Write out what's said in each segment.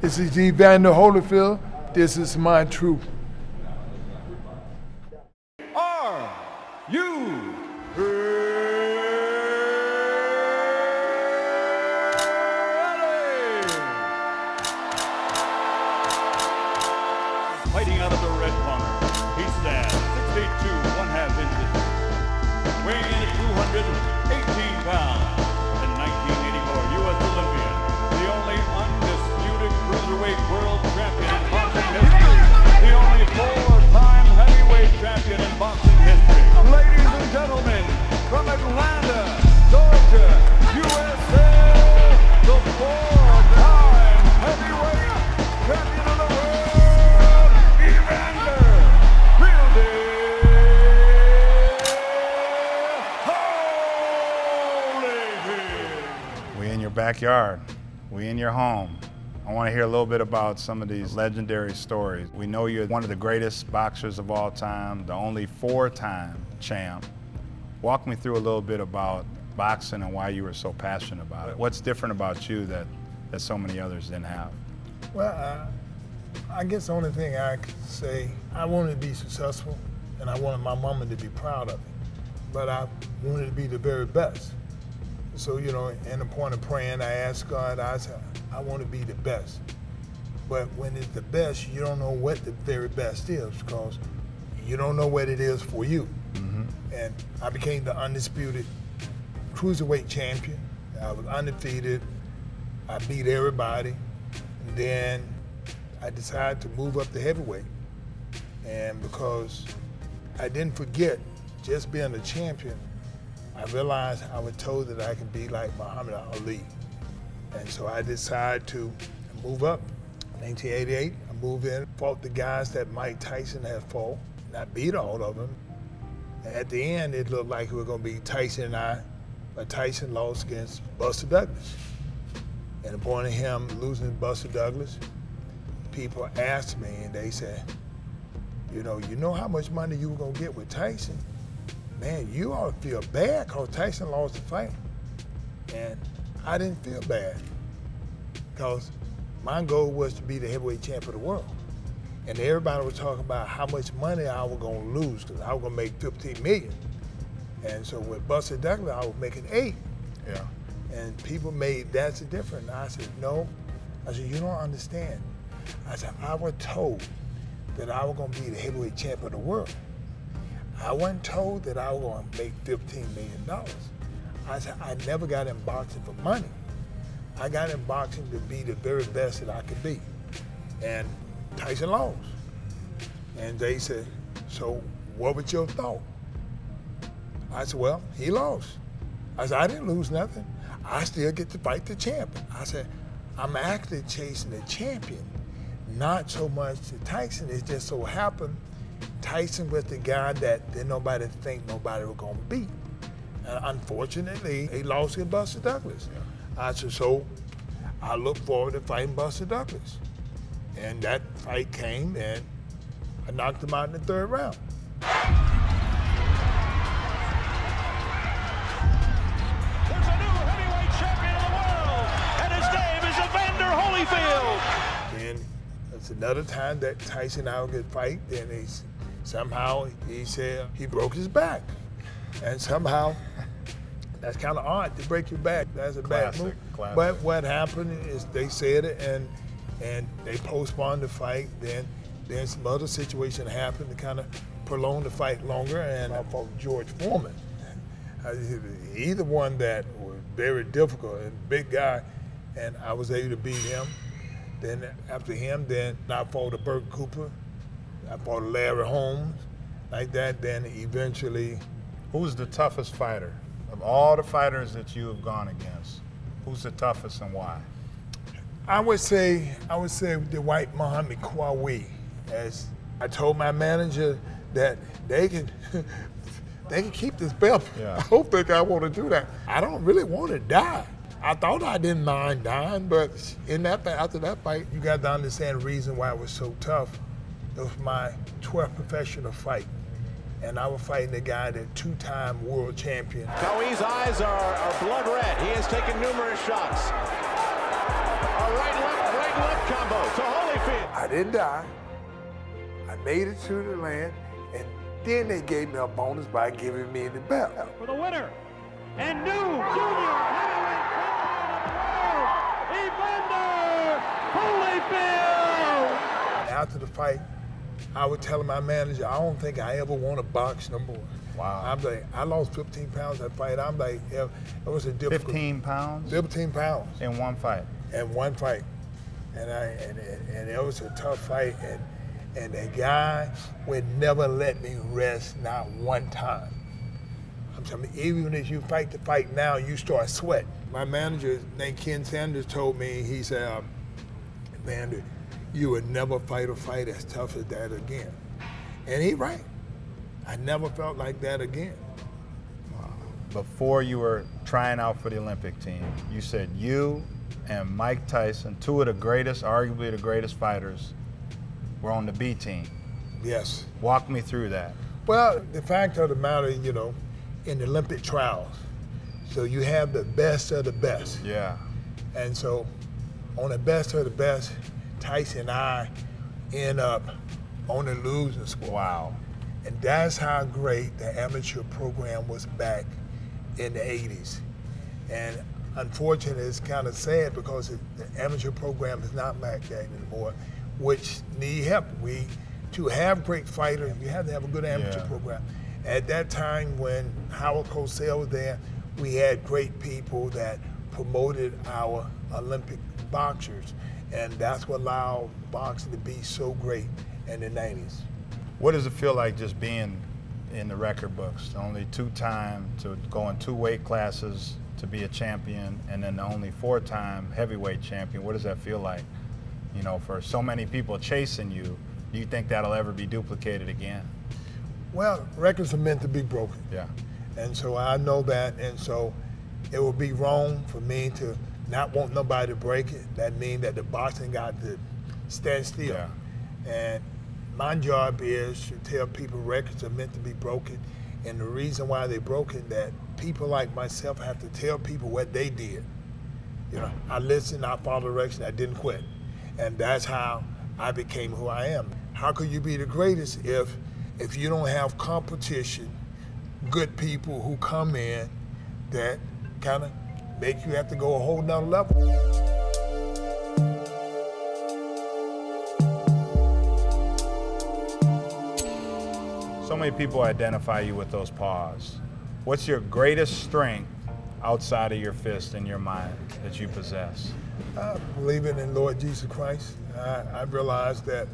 This is Evander Holyfield. This is my truth. Are you ready? Fighting out of the red corner, he stands 6'2", 1/2 inches, weighing in at 218 pounds. The 1984 U.S. Olympian, the only undisputed cruiserweight world champion in boxing history, the only four-time heavyweight champion in boxing history. Ladies and gentlemen, from Atlanta, Georgia, USA, the four-time heavyweight champion of the world, Evander Holyfield. We in your backyard. We in your home. I want to hear a little bit about some of these legendary stories. We know you're one of the greatest boxers of all time, the only four-time champ. Walk me through a little bit about boxing and why you were so passionate about it. What's different about you that so many others didn't have? Well, I guess the only thing I could say, I wanted to be successful, and I wanted my mama to be proud of me. But I wanted to be the very best. So, you know, in the point of praying, I asked God, I said, I want to be the best. But when it's the best, you don't know what the very best is, because you don't know what it is for you. Mm-hmm. And I became the undisputed cruiserweight champion. I was undefeated. I beat everybody. And then I decided to move up to heavyweight. And because I didn't forget just being a champion, I realized I was told that I could be like Muhammad Ali. And so I decided to move up. In 1988, I moved in, fought the guys that Mike Tyson had fought, and I beat all of them. And at the end, it looked like it was gonna be Tyson and I, but Tyson lost against Buster Douglas. And upon him losing to Buster Douglas, people asked me, and they said, you know how much money you were gonna get with Tyson? Man, you ought to feel bad because Tyson lost the fight. And I didn't feel bad because my goal was to be the heavyweight champion of the world. And everybody was talking about how much money I was gonna lose because I was gonna make 15 million. And so with Buster Douglas, I was making 8. Yeah. And people made, that's the difference. I said, no. I said, you don't understand. I said, I was told that I was gonna be the heavyweight champion of the world. I wasn't told that I was going to make $15 million. I said, I never got in boxing for money. I got in boxing to be the very best that I could be. And Tyson lost. And they said, so what was your thought? I said, well, he lost. I said, I didn't lose nothing. I still get to fight the champion. I said, I'm actually chasing the champion, not so much the Tyson. It just so happened Tyson was the guy that didn't nobody think nobody was gonna beat. And unfortunately, he lost to Buster Douglas. Yeah. I said, so I look forward to fighting Buster Douglas. And that fight came, and I knocked him out in the 3rd round. There's a new heavyweight champion of the world, and his name is Evander Holyfield. And it's another time that Tyson and I would get fight, and somehow he said he broke his back. And somehow, that's kind of odd to break your back. That's a bad move. Classic. But what happened is they said it, and they postponed the fight. Then some other situation happened to kind of prolong the fight longer, and I fought George Foreman. He's the one that was very difficult and big guy, and I was able to beat him. Then after him, then I fought a Burt Cooper. I fought a Larry Holmes, like that. Then eventually. Who's the toughest fighter? Of all the fighters that you have gone against, who's the toughest and why? I would say the white Muhammad Qawi. As I told my manager that they can keep this belt. Yeah. I don't think I want to do that. I don't really want to die. I thought I didn't mind dying, but after that fight, you got to understand the reason why it was so tough. It was my 12th professional fight. And I was fighting a guy that 2-time world champion. Qawi's eyes are blood red. He has taken numerous shots. A right, left, right, left combo to Holyfield. I didn't die. I made it to the land, and then they gave me a bonus by giving me the belt. For the winner, and new junior heavyweight champion of the world, Evander Holyfield. After the fight, I would tell my manager, I don't think I ever want to box no more. Wow. I'm like, I lost 15 pounds that fight. I'm like, it was a difficult. 15 pounds? 15 pounds. In one fight? In one fight. And it was a tough fight. And the guy would never let me rest, not one time. I'm telling you, even if you fight the fight now, you start sweating. My manager, named Ken Sanders, told me, he said, Evander, you would never fight a fight as tough as that again. And he's right. I never felt like that again. Wow. Before you were trying out for the Olympic team, you said you and Mike Tyson, two of the greatest, arguably the greatest fighters, were on the B team. Yes. Walk me through that. Well, the fact of the matter, you know, in the Olympic trials, so you have the best of the best. Yeah. And so on the best of the best, Tyson and I end up on the losing squad. Wow. And that's how great the amateur program was back in the 80s. And unfortunately, it's kind of sad because the amateur program is not back there anymore, which need help. To have great fighters, you have to have a good amateur program. At that time when Howard Cosell was there, we had great people that promoted our Olympic boxers. And that's what allowed boxing to be so great in the 90s. What does it feel like just being in the record books? The only two-time to go in 2 weight classes to be a champion, and then the only 4-time heavyweight champion. What does that feel like? You know, for so many people chasing you, do you think that'll ever be duplicated again? Well, records are meant to be broken. Yeah. And so I know that, and so it would be wrong for me to not want nobody to break it. That means that the boxing got to stand still. Yeah. And my job is to tell people records are meant to be broken, and the reason why they're broken, that people like myself have to tell people what they did. You know, I listened, I followed direction, I didn't quit. And that's how I became who I am. How could you be the greatest if you don't have competition, good people who come in that kind of make you have to go a whole nother level? So many people identify you with those paws. What's your greatest strength outside of your fist in your mind that you possess? Believing in Lord Jesus Christ. I realized that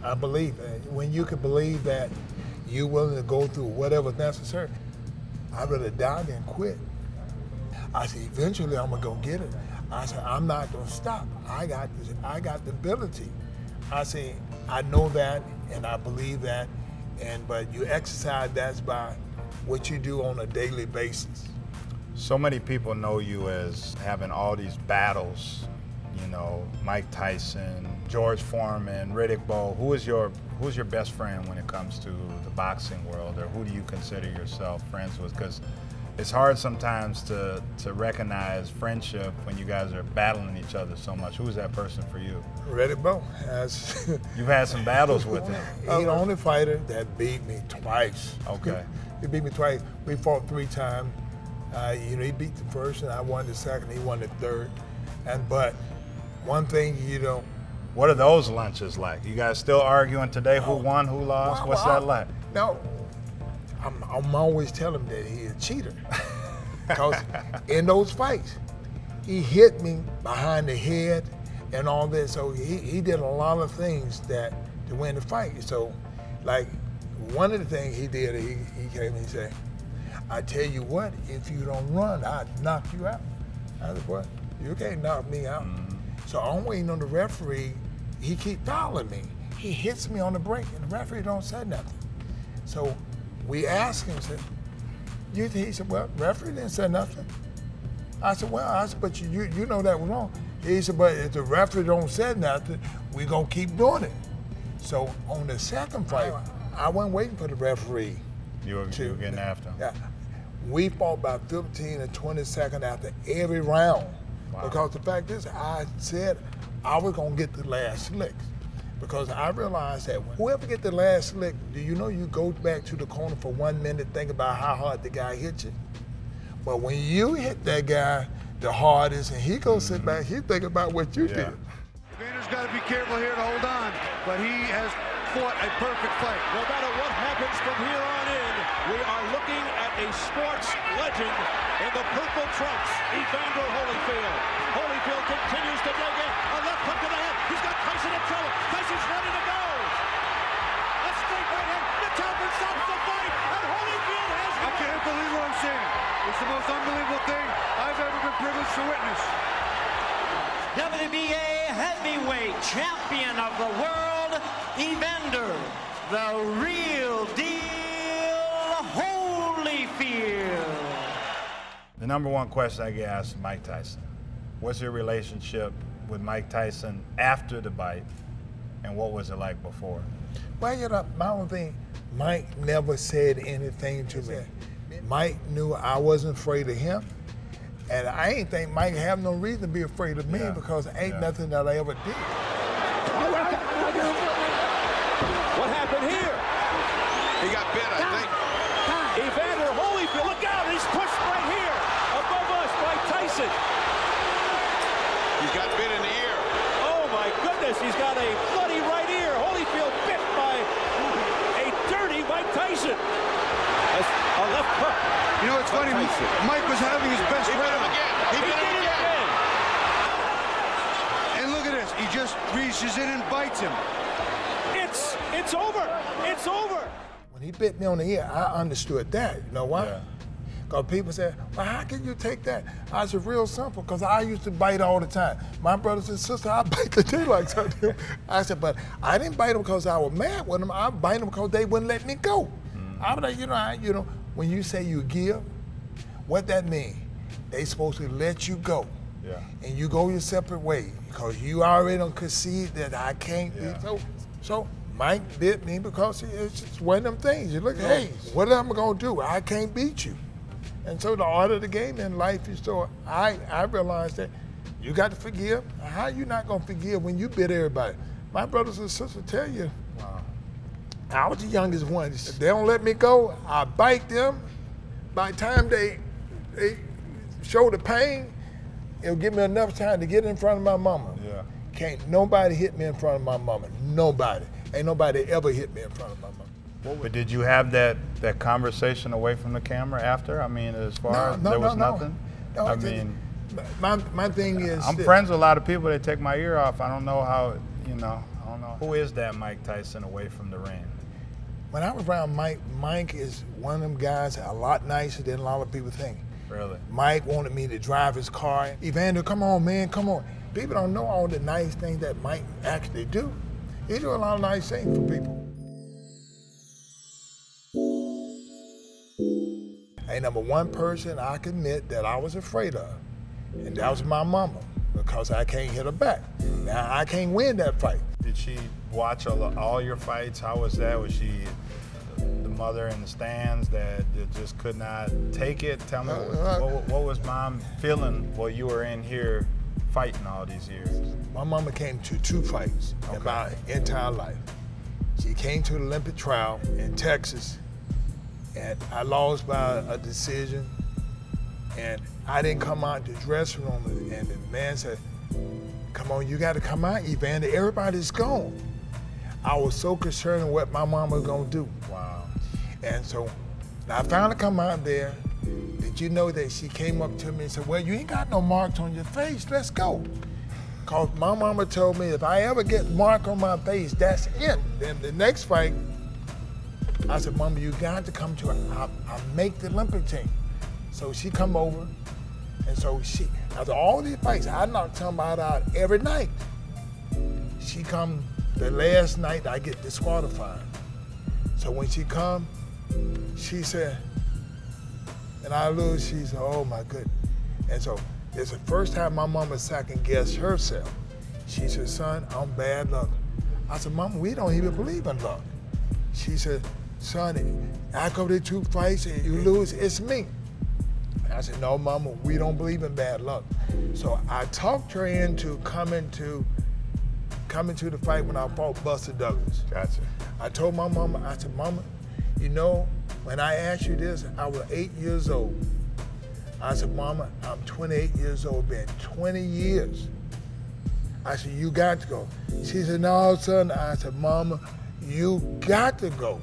I believe. When you can believe that you're willing to go through whatever's necessary, I'd rather die than quit. I said, eventually I'm gonna go get it. I said, I'm not gonna stop. I got the ability. I say, I know that and I believe that, but you exercise that by what you do on a daily basis. So many people know you as having all these battles, you know, Mike Tyson, George Foreman, Riddick Bowe. Who's your best friend when it comes to the boxing world, or who do you consider yourself friends with? Because it's hard sometimes to recognize friendship when you guys are battling each other so much. Who's that person for you? Riddick Bowe. You've had some battles with him. He's the only fighter that beat me twice. Okay. He beat me twice. We fought 3 times. You know, he beat the first, and I won the second. He won the third. But one thing you don't. What are those lunches like? You guys still arguing today? Who won? Who lost? What's that like? No, I'm always telling him that he's a cheater. Because in those fights, he hit me behind the head and all this. So he did a lot of things to win the fight. So, like, one of the things he did, he came and he said, I tell you what, if you don't run, I'd knock you out. I said, what? You can't knock me out. Mm-hmm. So I'm waiting on the referee. He keep following me. He hits me on the break, and the referee don't say nothing. So we asked him, he said, well, referee didn't say nothing. I said, but you know that was wrong. He said, but if the referee don't say nothing, we gonna keep doing it. So on the second fight, I wasn't waiting for the referee. You were getting after him. Yeah. We fought about 15 and 20 seconds after every round. Wow. Because the fact is, I said I was gonna get the last licks. Because I realized that whoever get the last lick, do you know you go back to the corner for 1 minute, think about how hard the guy hit you? But when you hit that guy the hardest and he goes sit back, he think about what you did. Evander's got to be careful here to hold on, but he has fought a perfect fight. No matter what happens from here on in, we are looking at a sports legend in the purple trunks, Evander Holyfield. Holyfield continues to dig in. A left hook to the head. He's got Tyson in trouble. Tyson's ready to go. A straight right hand. The Talbot stops the fight, and Holyfield has won. I can't believe what I'm seeing. It's the most unbelievable thing I've ever been privileged to witness. WBA heavyweight champion of the world, Evander, the real deal, Holyfield. The number one question I get asked is Mike Tyson. What's your relationship with Mike Tyson after the bite, and what was it like before? Well, you know, my own thing, Mike never said anything to me. Mike knew I wasn't afraid of him, and I ain't think Mike have no reason to be afraid of me because ain't nothing that I ever did. What happened here? He got bit, I think. Evander Holyfield, look out, he's pushed right here, above us by Tyson. He's got bit in the ear. Oh my goodness, he's got a bloody right ear. Holyfield bit by a dirty Mike Tyson. A left hook. You know, it's funny, Mike was having his best round. He did it again. And look at this, he just reaches in and bites him. It's over. It's over. When he bit me on the ear, I understood that. You know why? Because people said, well, how can you take that? I said, real simple, because I used to bite all the time. My brothers and sisters, I bite the daylights out of them. I said, but I didn't bite them because I was mad with them. I bite them because they wouldn't let me go. I was like, you know, when you say you give, what that means, they supposed to let you go. Yeah. And you go your separate way because you already don't concede that I can't be. So Mike bit me because it's just one of them things. You look, hey, what am I gonna do? I can't beat you. And so the art of the game in life is so I realized that you got to forgive. How you not gonna forgive when you bit everybody? My brothers and sisters tell you, I was the youngest one. If they don't let me go, I bite them. By the time they show the pain, it'll give me enough time to get in front of my mama. Yeah. Can't nobody hit me in front of my mama. Nobody. Ain't nobody ever hit me in front of my mama. But did you have that conversation away from the camera after? I mean, as far as there was nothing? No, I mean, my thing is I'm friends with a lot of people that take my ear off. I don't know how, you know, I don't know. Who is that Mike Tyson away from the ring? When I was around Mike, Mike is one of them guys a lot nicer than a lot of people think. Really? Mike wanted me to drive his car. Evander, come on, man, come on. People don't know all the nice things that Mike actually do. He do a lot of nice things for people. Ain't number one person I can admit that I was afraid of, and that was my mama, because I can't hit her back. Now, I can't win that fight. Did she watch all your fights? How was that? Was she the mother in the stands that just could not take it? Tell me, what was Mom feeling while you were in here fighting all these years? My mama came to 2 fights in my entire life. She came to the Olympic trial in Texas, and I lost by a decision, and I didn't come out the dressing room, and the man said, come on, you gotta come out, Evander, everybody's gone. I was so concerned with what my mama was gonna do. Wow. And so I finally come out there. Did you know that she came up to me and said, well, you ain't got no marks on your face, let's go. Cause my mama told me if I ever get mark on my face, that's it. Then the next fight, I said, Mama, you got to come to it. I'll make the Olympic team. So she come over, and so she, after all these fights, I knocked somebody out every night. She come the last night I get disqualified. So when she come, she said, and I lose, she said, oh my goodness. And so it's the first time my mama second guessed herself. She said, son, I'm bad luck. I said, Mama, we don't even believe in luck. She said, son, I go to 2 fights and you lose, it's me. I said, no, Mama, we don't believe in bad luck. So I talked her into coming to the fight when I fought Buster Douglas. Gotcha. I told my mama, I said, Mama, you know, when I asked you this, I was 8 years old. I said, Mama, I'm 28 years old, been 20 years. I said, you got to go. She said, no, son. I said, Mama, you got to go.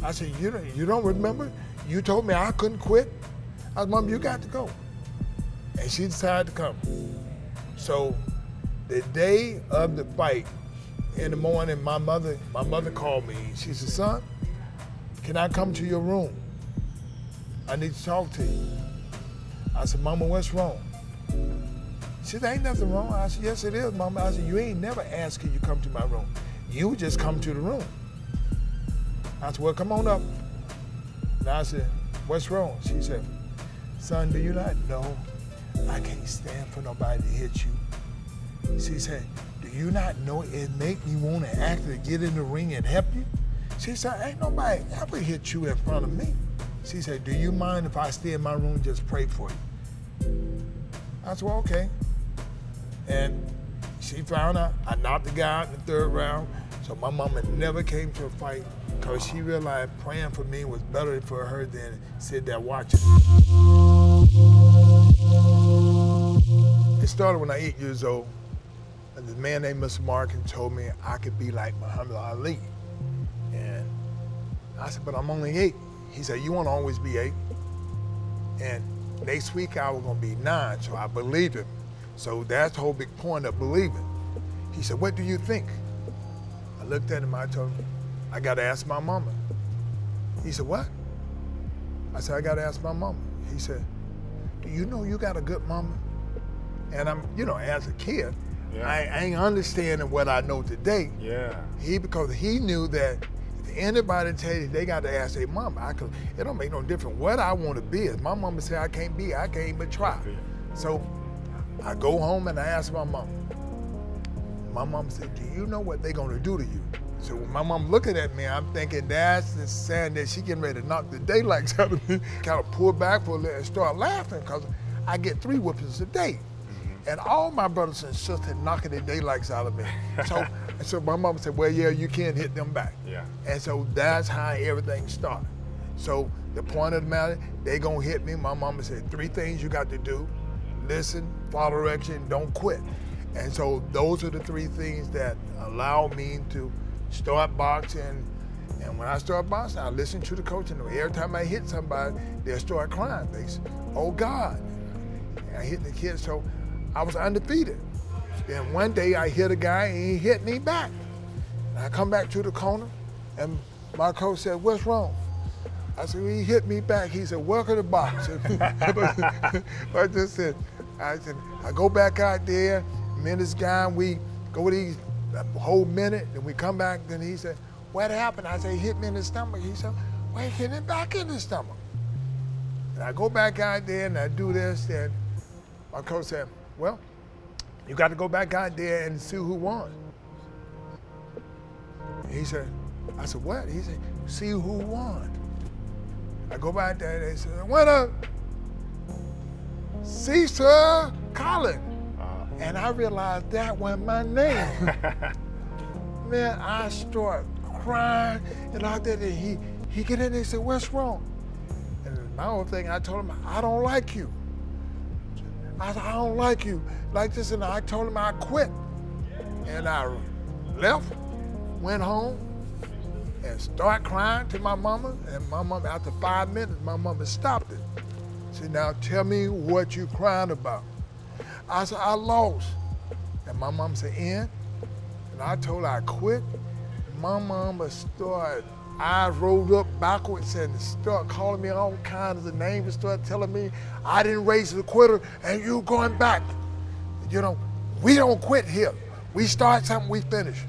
I said, you don't remember? You told me I couldn't quit? I said, Mom, you got to go. And she decided to come. So the day of the fight, in the morning, my mother called me. She said, son, can I come to your room? I need to talk to you. I said, Mama, what's wrong? She said, ain't nothing wrong. I said, yes, it is, Mama. I said, you ain't never asked you come to my room. You just come to the room. I said, well, come on up. And I said, what's wrong? She said, son, do you not know I can't stand for nobody to hit you? She said, do you not know it make me want to actually get in the ring and help you? She said, ain't nobody ever hit you in front of me. She said, do you mind if I stay in my room and just pray for you? I said, well, okay. And she found out I knocked the guy out in the third round. So my mama never came to a fight because she realized praying for me was better for her than sit there watching. It started when I was 8 years old. And this man named Mr. Markin told me I could be like Muhammad Ali. And I said, but I'm only 8. He said, you won't always be 8. And next week I was gonna be 9, so I believed him. So that's the whole big point of believing. He said, what do you think? I looked at him, I told him, I gotta ask my mama. He said, what? I said, I gotta ask my mama. He said, do you know you got a good mama? And I'm, you know, as a kid, yeah. I ain't understanding what I know today. Yeah. Because he knew that if anybody tell you they got to ask their mama, it don't make no difference what I want to be. If my mama say I can't even try. So I go home and I ask my mama. My mama said, do you know what they gonna do to you? So when my mom looking at me, I'm thinking that's the sign that she getting ready to knock the daylights out of me. Kind of pull back for a little and start laughing because I get 3 whoopings a day. And all my brothers and sisters knocking the daylights out of me. So my mama said, well, yeah, you can't hit them back. Yeah. And so that's how everything started. So the point of the matter, they gonna hit me. My mama said, 3 things you got to do: listen, follow direction, don't quit. And so those are the 3 things that allow me to start boxing. And when I start boxing, I listen to the coach, and every time I hit somebody, they'll start crying. They say, oh God. And I hit the kid, so I was undefeated. Then one day I hit a guy and he hit me back. And I come back to the corner and my coach said, what's wrong? I said, well, he hit me back. He said, welcome to boxing. I said, I go back out there, me and this guy, we go these a whole minute, then we come back, then he said, what happened? I said, he hit me in the stomach. He said, well, he hit me back in the stomach. And I go back out there and I do this, and my coach said, well, you got to go back out there and see who won. He said, I said, what? He said, see who won. I go back there and they said, winner, Cecil Collins. And I realized that wasn't my name. Man, I start crying and out there, he get in there and said, what's wrong? And my whole thing, I told him, I don't like you. I said, I don't like you. Like this, and I told him I quit. And I left, went home, and started crying to my mama. And my mama, after 5 minutes, my mama stopped it. She said, now tell me what you crying about. I said, I lost. And my mama said, and I told her I quit. My mama started, eyes rolled up backwards and start calling me all kinds of names and start telling me I didn't raise the quitter and you going back. You know, we don't quit here. We start something, we finish.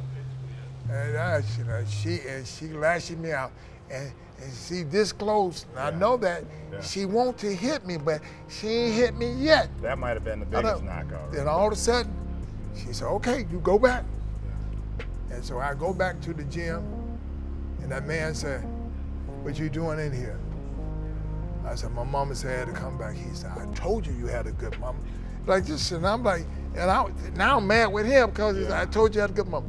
And she lashing me out. And she this close, and I know that she want to hit me, but she ain't hit me yet. That might have been the biggest knockout. Then all of a sudden, she said, okay, you go back. And so I go back to the gym, and that man said, what you doing in here? I said, my mama said I had to come back. He said, I told you you had a good mama. Like this, and I'm like, now I'm mad with him because he said, I told you you had a good mama.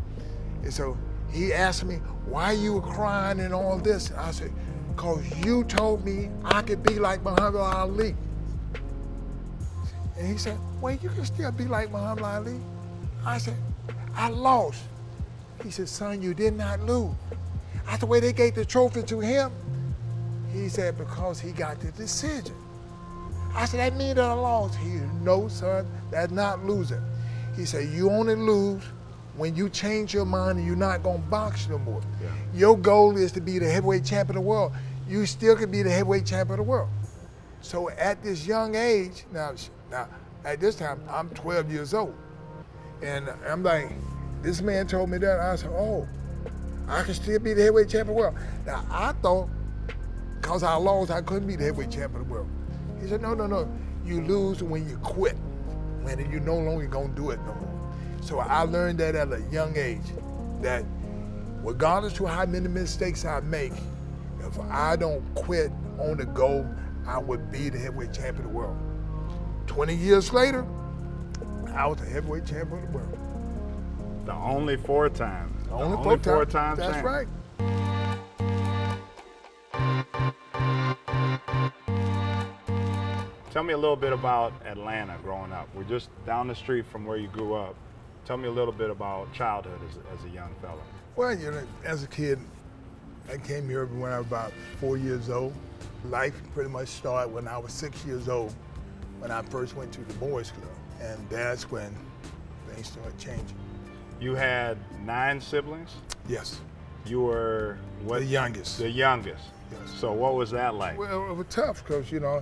And so he asked me, why you were crying and all this? And I said, because you told me I could be like Muhammad Ali. And he said, well, you can still be like Muhammad Ali. I said, I lost. He said, son, you did not lose. I said, well, they gave the trophy to him. He said, because he got the decision. I said, that means that I lost. He said, no, son, that's not losing. He said, you only lose when you change your mind and you're not gonna box no more. Yeah. Your goal is to be the heavyweight champion of the world. You still can be the heavyweight champion of the world. So at this young age, now at this time, I'm 12 years old. And I'm like, this man told me that. I said, oh, I can still be the heavyweight champion of the world. Now I thought, because I lost, I couldn't be the heavyweight champion of the world. He said, no, you lose when you quit, when you're no longer gonna do it no more. So I learned that at a young age, that regardless of how many mistakes I make, if I don't quit on the goal, I would be the heavyweight champion of the world. 20 years later, I was the heavyweight champion of the world. The only four-time. The only four-time champ. That's right. Tell me a little bit about Atlanta growing up. We're just down the street from where you grew up. Tell me a little bit about childhood as a young fella. Well, you know, as a kid, I came here when I was about 4 years old. Life pretty much started when I was 6 years old, when I first went to the boys club. And that's when things started changing. You had 9 siblings? Yes. You were what? The youngest. The youngest. Yes. So what was that like? Well, it was tough because, you know,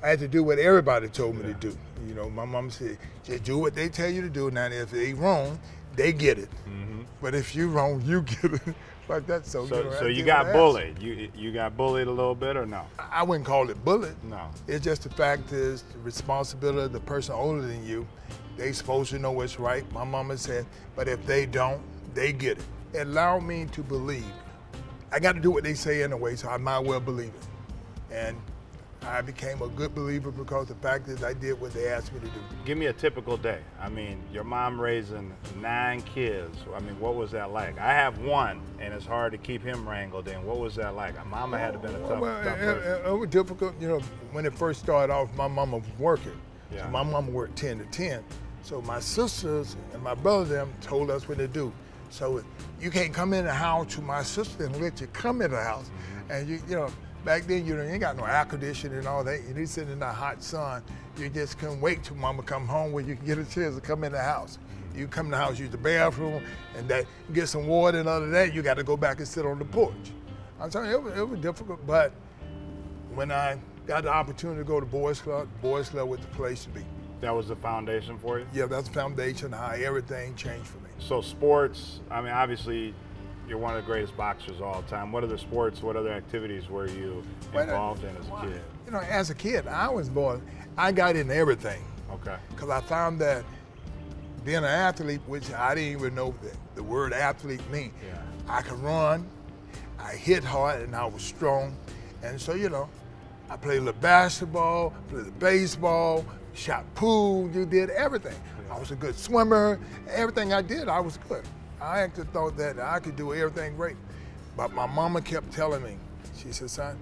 I had to do what everybody told me to do. You know, my mom said, just do what they tell you to do. Now, if they wrong, they get it. Mm-hmm. But if you wrong, you get it. Like that. So you got bullied. You got bullied a little bit or no? I wouldn't call it bullied. No. It's just the fact is the responsibility of the person older than you. They supposed to know what's right. My mama said, but if they don't, they get it. It allowed me to believe. I got to do what they say anyway, so I might well believe it. And I became a good believer because the fact is I did what they asked me to do. Give me a typical day. I mean, your mom raising 9 kids. I mean, what was that like? I have one, and it's hard to keep him wrangled in. What was that like? Mama had to have been a tough person. It was difficult. You know, when it first started off, my mama was working. Yeah. So my mama worked 10 to 10. So my sisters and my brother them told us what to do. So you can't come in the house to my sister and let you come in the house. Mm-hmm. And you know, back then, you ain't got no air conditioning and all that. You sitting in the hot sun. You just couldn't wait till mama come home where you can get a chance to come in the house. You come in the house, use the bathroom, and get some water, and other than that, you got to go back and sit on the porch. I'm telling you, it was difficult, but when I got the opportunity to go to Boys Club was the place to be. That was the foundation for you? Yeah, that's the foundation, how everything changed for me. So sports, I mean, obviously, you're one of the greatest boxers of all time. What other sports, what other activities were you involved in as a kid? You know, as a kid, I got into everything. Okay. Because I found that being an athlete, which I didn't even know the word athlete mean. Yeah. I could run, I hit hard, and I was strong. And so, you know, I played a little basketball, played the baseball, shot pool, you did everything. Yeah. I was a good swimmer. Everything I did, I was good. I actually thought that I could do everything great. But my mama kept telling me, she said, son,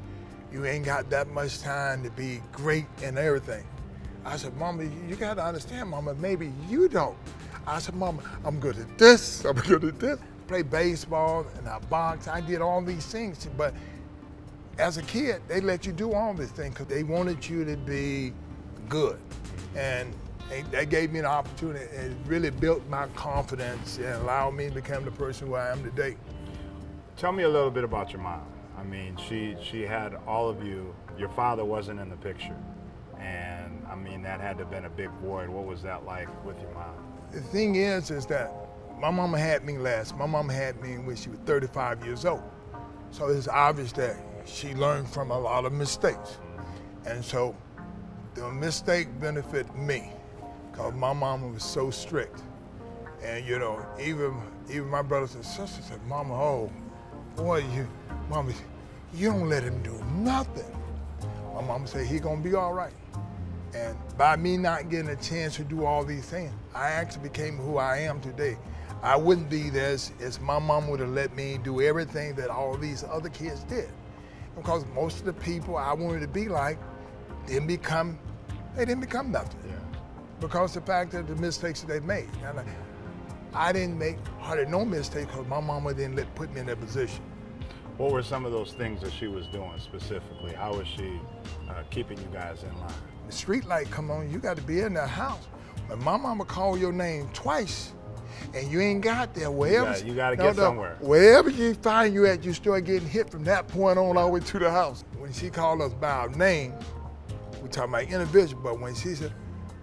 you ain't got that much time to be great in everything. I said, Mama, you got to understand, Mama, maybe you don't. I said, Mama, I'm good at this, I'm good at this. I played baseball and I boxed, I did all these things. But as a kid, they let you do all these things because they wanted you to be good. And that gave me an opportunity. It really built my confidence and allowed me to become the person who I am today. Tell me a little bit about your mom. I mean, she had all of you. Your father wasn't in the picture. And I mean, that had to have been a big void. What was that like with your mom? The thing is that my mama had me last. My mama had me when she was 35 years old. So it's obvious that she learned from a lot of mistakes. And so the mistake benefited me because my mama was so strict. And you know, even my brothers and sisters said, Mama, oh, boy, Mama, you don't let him do nothing. My mama said, he gonna be all right. And by me not getting a chance to do all these things, I actually became who I am today. I wouldn't be this if my mom would have let me do everything that all these other kids did. Because most of the people I wanted to be like didn't become nothing. Yeah. Because the fact that the mistakes that they made. And I didn't make hardly no mistakes because my mama didn't put me in that position. What were some of those things that she was doing specifically? How was she keeping you guys in line? The street light come on, you got to be in the house. When my mama call your name twice, and you ain't got there, wherever you got to get somewhere. Wherever you find you at, you start getting hit from that point on all the way to the house. When she called us by our name, we talking about individual, but when she said,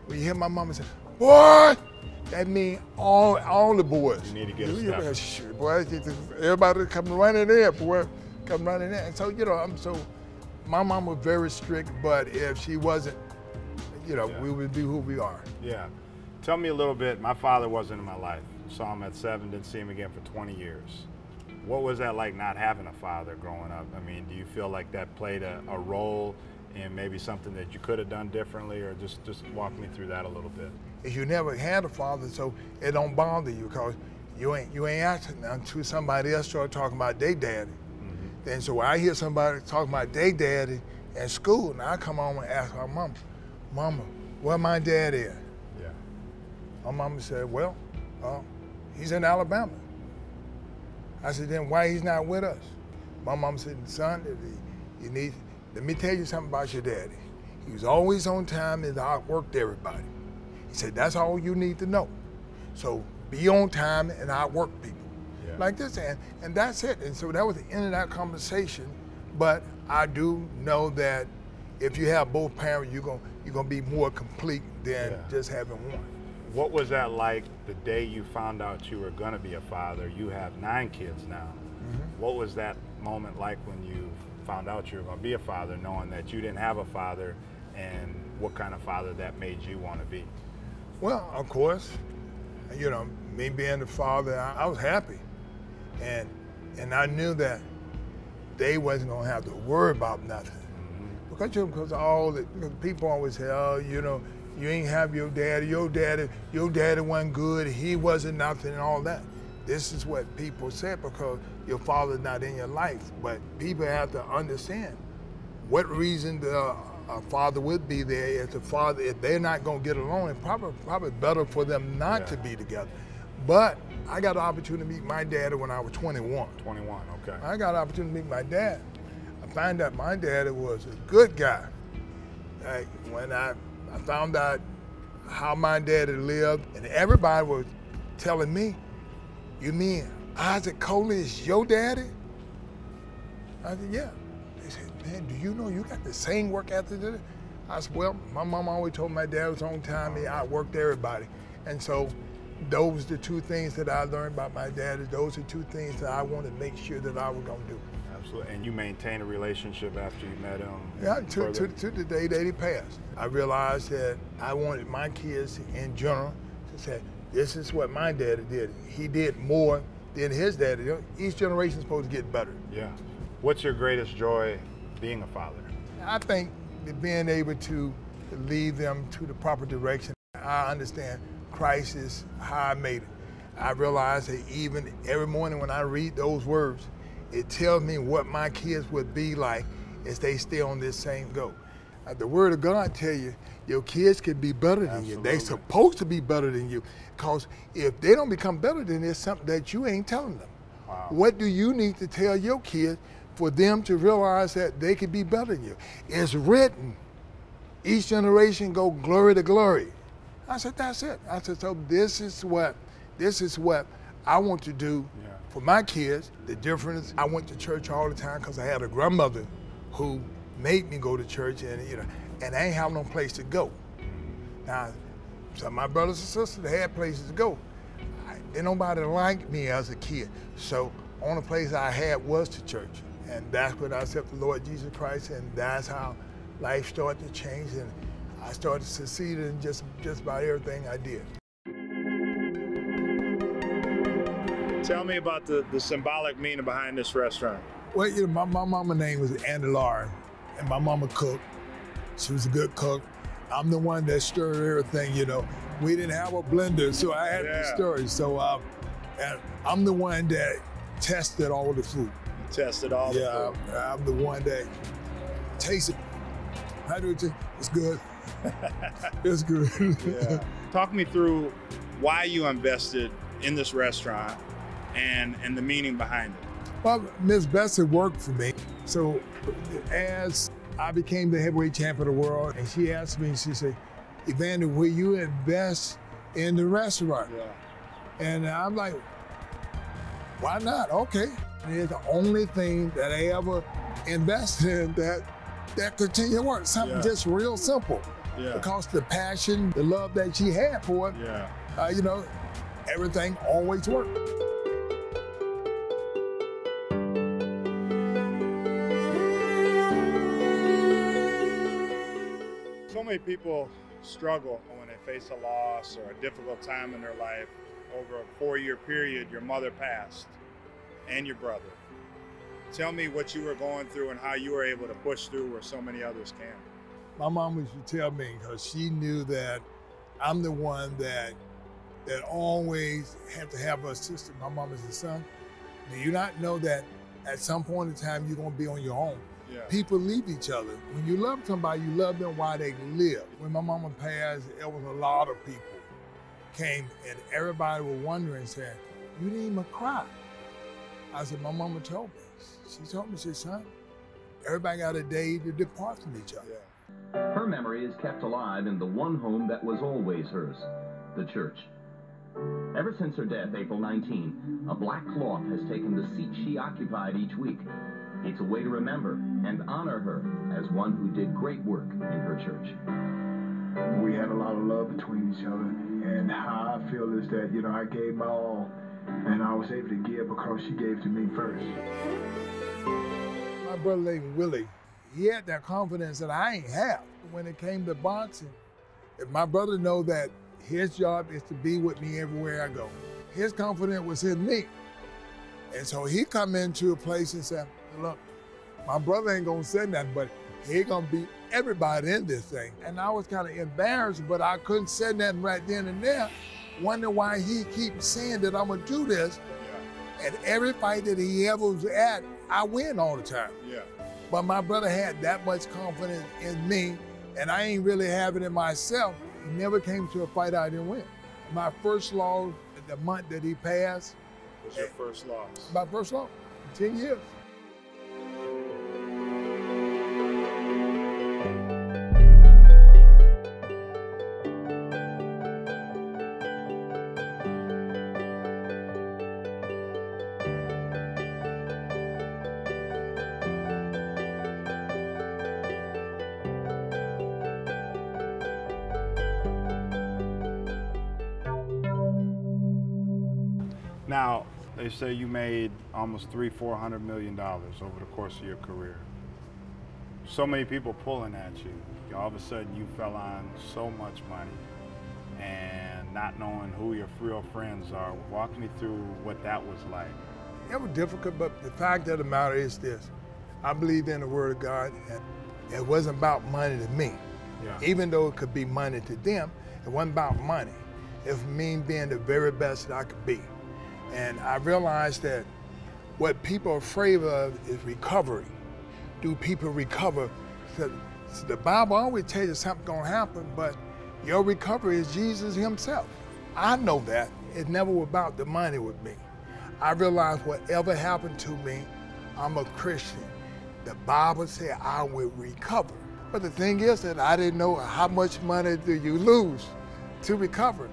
when you hear my mama say, boy, that means all the boys. You need to get a step. Boy, everybody come running in, boy, come running in. And so, my mom was very strict, but if she wasn't, we would be who we are. Yeah. Tell me a little bit, my father wasn't in my life. Saw him at 7, didn't see him again for 20 years. What was that like not having a father growing up? I mean, do you feel like that played a role in maybe something that you could have done differently, or just walk me through that a little bit? If you never had a father, so it don't bother you because you ain't asking until somebody else start talking about their daddy. Mm-hmm. Then so when I hear somebody talking about their daddy in school, and I come home and ask my mama, where my dad is? Yeah. My mama said, well, he's in Alabama. I said, then why he's not with us? My mama said, son, let me tell you something about your daddy. He was always on time and outworked everybody. He said, that's all you need to know. So be on time and outwork people. Yeah. Like this, and that's it. And so that was the end of that conversation. But I do know that if you have both parents, you're gonna be more complete than just having one. What was that like the day you found out you were gonna be a father? You have 9 kids now. Mm-hmm. What was that moment like when you found out you were gonna be a father, knowing that you didn't have a father, and what kind of father that made you want to be? Well, of course, me being the father, I was happy. And I knew that they wasn't gonna have to worry about nothing. Mm-hmm. Because all the people always say, oh, you ain't have your daddy wasn't good, he wasn't nothing and all that. This is what people said because your father's not in your life. But people have to understand what reason a father would be there if they're not gonna get along. It's probably better for them not to be together. But I got the opportunity to meet my daddy when I was 21. 21, okay. I got the opportunity to meet my dad. I found out my daddy was a good guy. Like when I found out how my daddy lived, and everybody was telling me, you mean Isaac Coley is your daddy? I said, yeah. They said, man, do you know you got the same work ethic? I said, well, my mom always told my dad was on time, he outworked everybody. And so those are the 2 things that I learned about my dad. Those are 2 things that I wanted to make sure that I was gonna do. Absolutely. And you maintain a relationship after you met him? Yeah, to the day that he passed. I realized that I wanted my kids in general to say, this is what my daddy did. He did more than his daddy. Each generation is supposed to get better. Yeah. What's your greatest joy being a father? I think that being able to lead them to the proper direction. I understand Christ is how I made it. I realize that even every morning when I read those words, it tells me what my kids would be like if they stay on this same goal. The Word of God tell you, your kids can be better than you. They're supposed to be better than you. Because if they don't become better than this, something that you ain't telling them. Wow. What do you need to tell your kids for them to realize that they can be better than you? It's written, each generation go glory to glory. I said, that's it. I said, so this is what I want to do for my kids. The difference, I went to church all the time because I had a grandmother who made me go to church, and I ain't have no place to go. Now, some of my brothers and sisters, they had places to go. Didn't nobody like me as a kid, so only place I had was to church. And that's when I accepted the Lord Jesus Christ, and that's how life started to change, and I started to succeed in just about everything I did. Tell me about the symbolic meaning behind this restaurant. Well, my mama's name was Annie Lauren, and my mama cooked. She was a good cook. I'm the one that stirred everything, you know. We didn't have a blender, so I had to stir it. So and I'm the one that tested all the food. Tested all the food. Yeah, I'm the one that tasted. How do it taste? It's good. It's good. Yeah. Talk me through why you invested in this restaurant and the meaning behind it. Well, Miss Bessie worked for me. So as I became the heavyweight champion of the world, and she asked me, she said, Evander, will you invest in the restaurant? Yeah. And I'm like, why not? Okay. And it's the only thing that I ever invested in that continued to work. Something just real simple. Yeah. Because the passion, the love that she had for it, you know, everything always worked. So many people struggle when they face a loss or a difficult time in their life. Over a 4-year period, your mother passed and your brother. Tell me what you were going through and how you were able to push through where so many others can't. My mom used to tell me, because she knew that I'm the one that always had to have a sister. My mom is a son. Do you not know that at some point in time you're going to be on your own? Yeah. People leave each other. When you love somebody, you love them while they live. When my mama passed, there was a lot of people came and everybody was wondering, saying, you didn't even cry. I said, my mama told me. She told me, she said, son, everybody got a day to depart from each other. Yeah. Her memory is kept alive in the one home that was always hers, the church. Ever since her death, April 19, a black cloth has taken the seat she occupied each week. It's a way to remember and honor her as one who did great work in her church. We had a lot of love between each other, and how I feel is that, you know, I gave my all, and I was able to give because she gave to me first. My brother named Willie, he had that confidence that I ain't have. When it came to boxing, if my brother know that his job is to be with me everywhere I go, his confidence was in me. And so he come into a place and said, look, my brother ain't gonna say nothing, but he gonna beat everybody in this thing. And I was kind of embarrassed, but I couldn't say nothing right then and there. Wonder why he keeps saying that I'm gonna do this. And every fight that he ever was at, I win all the time. Yeah. But my brother had that much confidence in me, and I ain't really have it in myself. He never came to a fight I didn't win. My first loss, the month that he passed. Was your first loss? My first loss, 10 years. Now, they say you made almost $400 million over the course of your career. So many people pulling at you. All of a sudden, you fell on so much money and not knowing who your real friends are. Walk me through what that was like. It was difficult, but the fact of the matter is this. I believe in the Word of God, and it wasn't about money to me. Yeah. Even though it could be money to them, it wasn't about money. It was me being the very best that I could be. And I realized that what people are afraid of is recovery. Do people recover? So the Bible always tells you something's gonna happen, but your recovery is Jesus himself. I know that. It never was about the money with me. I realized whatever happened to me, I'm a Christian. The Bible said I will recover. But the thing is that I didn't know how much money do you lose to recover.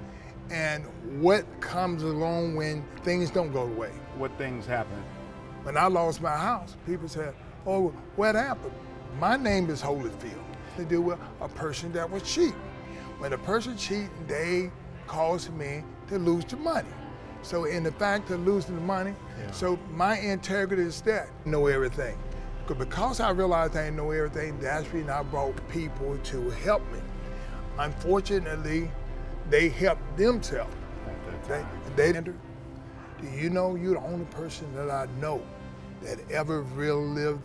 And what comes along when things don't go away. What things happened? When I lost my house, people said, oh, what happened? My name is Holyfield. To do with a person that was cheating. When a person cheating, they caused me to lose the money. So in the fact of losing the money, so my integrity is that I know everything. Because I realized I didn't know everything, that's when I brought people to help me. Unfortunately, they helped themselves. They do you know you're the only person that I know that ever really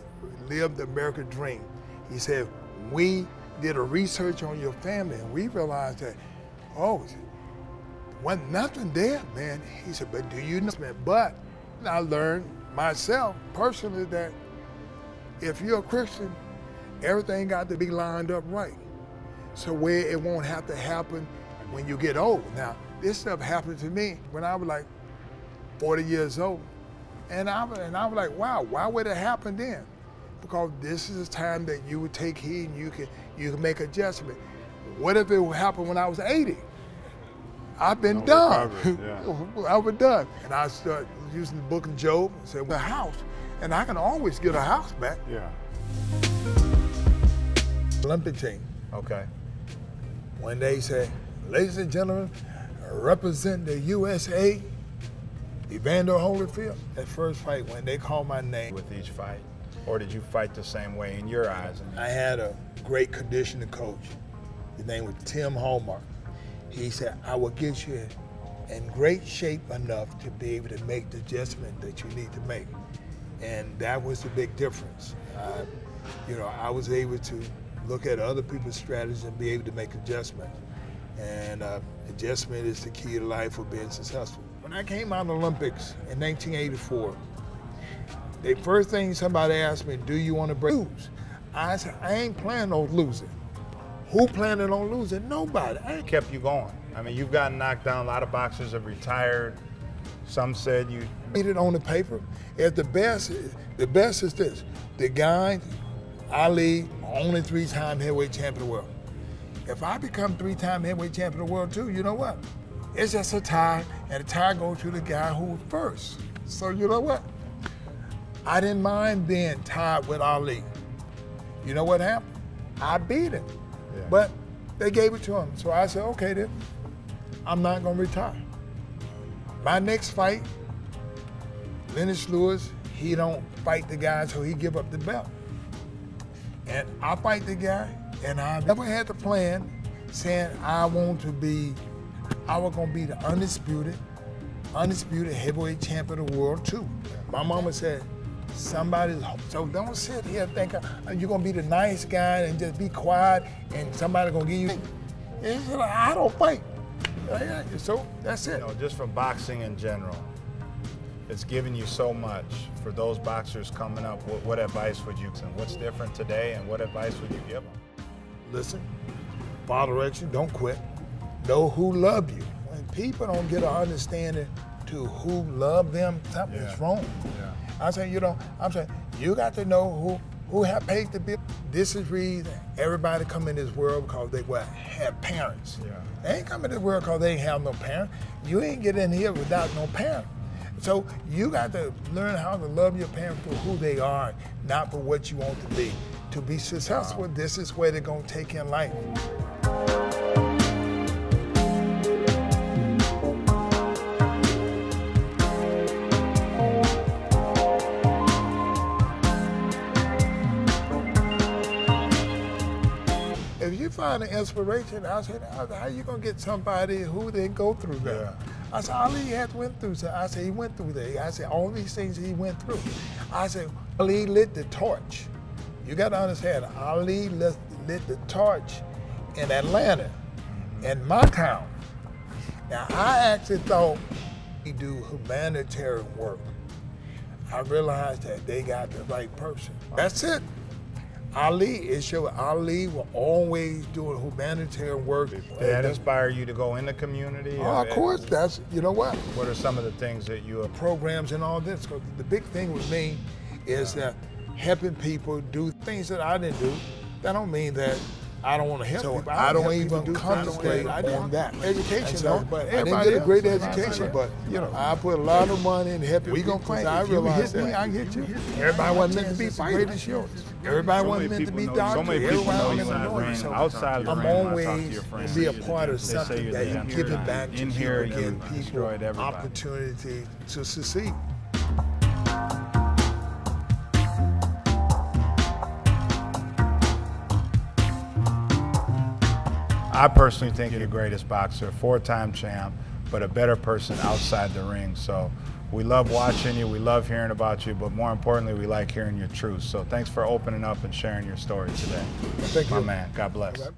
lived the American dream? He said, we did a research on your family, and we realized that, oh, wasn't nothing there, man. He said, but do you know? But I learned myself personally that if you're a Christian, everything got to be lined up right. So where it won't have to happen when you get old. Now, this stuff happened to me when I was like 40 years old. And I was like, wow, why would it happen then? Because this is a time that you would take heed and you can make adjustment. What if it would happen when I was 80? I've been done. Yeah. I was done. And I started using the book of Job and said, well, a house. And I can always get a house back. Yeah. Olympic team. Okay. When they say, ladies and gentlemen, represent the USA, Evander Holyfield. That first fight, when they called my name. With each fight? Or did you fight the same way in your eyes? I had a great conditioning coach. His name was Tim Hallmark. He said, I will get you in great shape enough to be able to make the adjustment that you need to make. And that was the big difference. I was able to look at other people's strategies and be able to make adjustments. And adjustment is the key to life for being successful. When I came out of the Olympics in 1984, the first thing somebody asked me, do you want to lose? I said, I ain't planning on losing. Who planning on losing? Nobody. Kept you going. I mean, you've gotten knocked down. A lot of boxers have retired. Some said you made it on the paper. If the best is this. The guy, Ali, only 3-time heavyweight champion of the world. If I become 3-time heavyweight champion of the world too, you know what? It's just a tie, and the tie goes to the guy who was first. So you know what? I didn't mind being tied with Ali. You know what happened? I beat him. Yeah. But they gave it to him. So I said, okay then, I'm not gonna retire. My next fight, Lennox Lewis, he don't fight the guy, so he give up the belt. And I fight the guy, and I never had the plan saying I was gonna be the undisputed heavyweight champion of the world too. My mama said, so don't sit here thinking you're gonna be the nice guy and just be quiet and somebody gonna give you. And like, I don't fight. So that's it. You know, just from boxing in general, it's given you so much. For those boxers coming up, what advice would you give? What's different today, and what advice would you give them? Listen, follow direction, don't quit. Know who love you. When people don't get an understanding to who love them, something's wrong. Yeah. I'm saying, you got to know who have paid the bill. This is reason everybody come in this world because they have parents. Yeah. They ain't come in this world because they ain't have no parents. You ain't get in here without no parent. So you got to learn how to love your parents for who they are, not for what you want to be. To be successful, this is where they're gonna take in life. If you find an inspiration, I said, how you gonna get somebody who didn't go through that? Yeah. I said, Ali had went through that. I said, he went through that. I said, all these things he went through. I said, Ali lit the torch. You gotta understand, Ali lit the torch in Atlanta, in my town. Now, I actually thought he do humanitarian work. I realized that they got the right person. That's it. Ali will always do humanitarian work. Did that inspire you to go in the community? Oh, of course, you know what? What are some of the things that you have? Programs and all this, because the big thing with me is that helping people do things that I didn't do. That don't mean that I don't want to help people. I don't even concentrate on that. Education, but I didn't get a great education, but I put a lot of money in helping people. Fight. I realized that. I hit you. Everybody wasn't meant to be fighters. Everybody wasn't meant to be doctors. So many people know outside the ring. I'm always to be a part of something that you give it back to people, give people opportunity to succeed. I personally think you're the greatest boxer, 4-time champ, but a better person outside the ring. So We love watching you, we love hearing about you, but more importantly, we like hearing your truth. So thanks for opening up and sharing your story today. Thank you. My man, God bless.